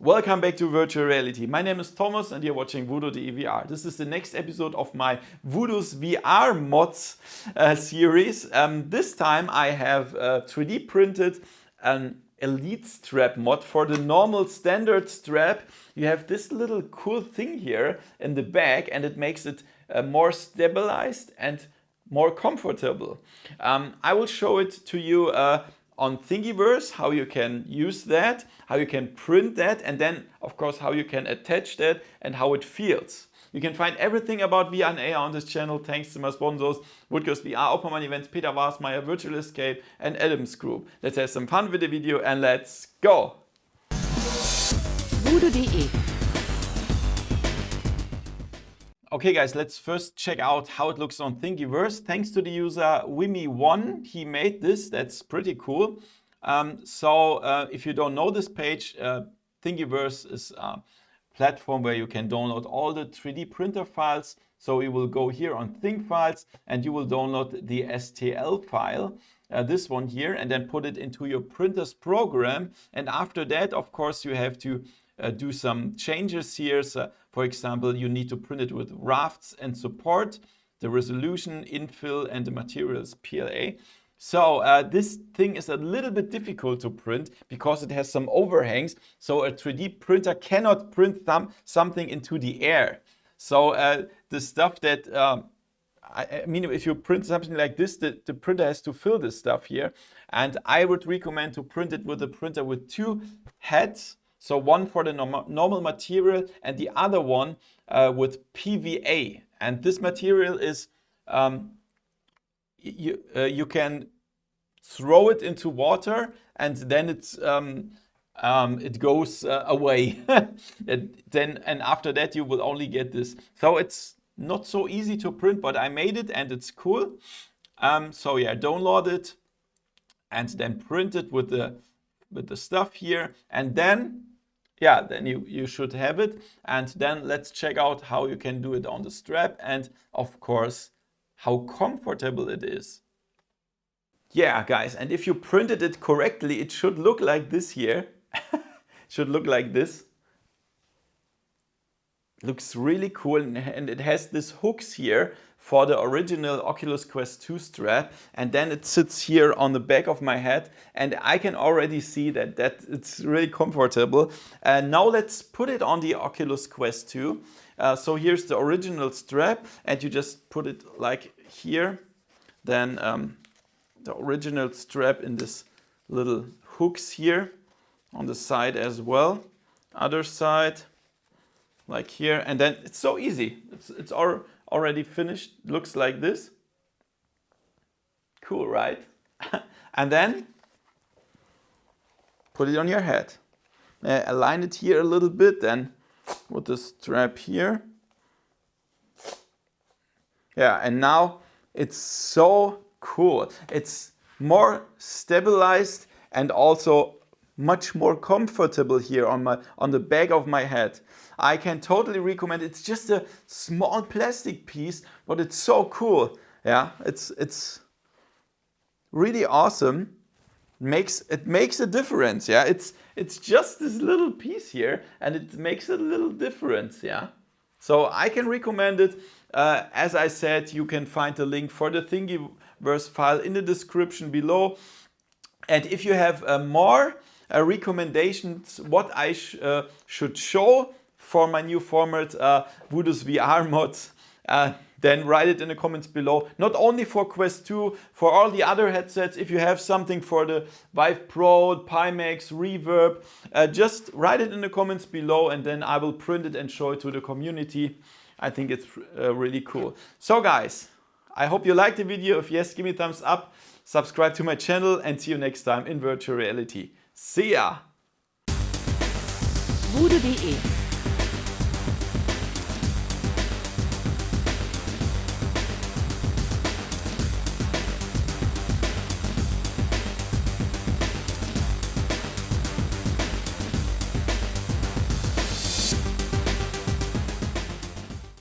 Welcome back to virtual reality. My name is Thomas and you're watching VoodooDE VR. This is the next episode of my Voodoos VR mods series. This time I have 3D printed an Elite strap mod. For the normal standard strap you have this little cool thing here in the back and it makes it more stabilized and more comfortable. I will show it to you on Thingiverse, how you can use that, how you can print that, and then of course how you can attach that and how it feels. You can find everything about VR and AR on this channel thanks to my sponsors Woodcast VR, Opperman Events, Peter Wasmeyer, Virtual Escape and Adams Group. Let's have some fun with the video and let's go! VoodooDE. Okay guys, let's first check out how it looks on Thingiverse. Thanks to the user Wimmy1, he made this. That's pretty cool. If you don't know this page, Thingiverse is a platform where you can download all the 3D printer files. So you will go here on Think Files and you will download the STL file, this one here, and then put it into your printer's program. And after that, of course, you have to do some changes here. So, for example, you need to print it with rafts and support, the resolution, infill, and the materials PLA. So this thing is a little bit difficult to print because it has some overhangs. So a 3D printer cannot print something into the air. So the stuff that, I mean, if you print something like this, the printer has to fill this stuff here. And I would recommend to print it with a printer with two heads. So one for the normal material and the other one with PVA. And this material is, you can throw it into water and then it goes away. And after that you will only get this. So it's not so easy to print, but I made it and it's cool. So yeah, download it and then print it with the stuff here, and then you should have it. And then let's check out how you can do it on the strap and of course how comfortable it is. Yeah guys, and if you printed it correctly, it should look like this here. Should look like this. Looks really cool, and it has these hooks here for the original Oculus Quest 2 strap, and then it sits here on the back of my head, and I can already see that it's really comfortable. And now let's put it on the Oculus Quest 2. So here's the original strap, and you just put it like here. Then the original strap in this little hooks here on the side as well. Other side. Like here, and then it's so easy. It's already finished. Looks like this. Cool, right? And then put it on your head. Align it here a little bit, then with the strap here. Yeah, and now it's so cool. It's more stabilized and also much more comfortable here on the back of my head. I can totally recommend it. It's just a small plastic piece, but it's so cool. Yeah, it's really awesome. It makes a difference. Yeah, it's just this little piece here, and it makes a little difference. Yeah, so I can recommend it. As I said, you can find the link for the Thingiverse file in the description below. And if you have more recommendations what I should show for my new format, Voodoos VR mods, then write it in the comments below. Not only for Quest 2, for all the other headsets. If you have something for the Vive Pro, Pimax, Reverb, just write it in the comments below and then I will print it and show it to the community. I think it's really cool. So guys, I hope you liked the video. If yes, give me a thumbs up, subscribe to my channel, and see you next time in virtual reality. See ya! VoodooDE.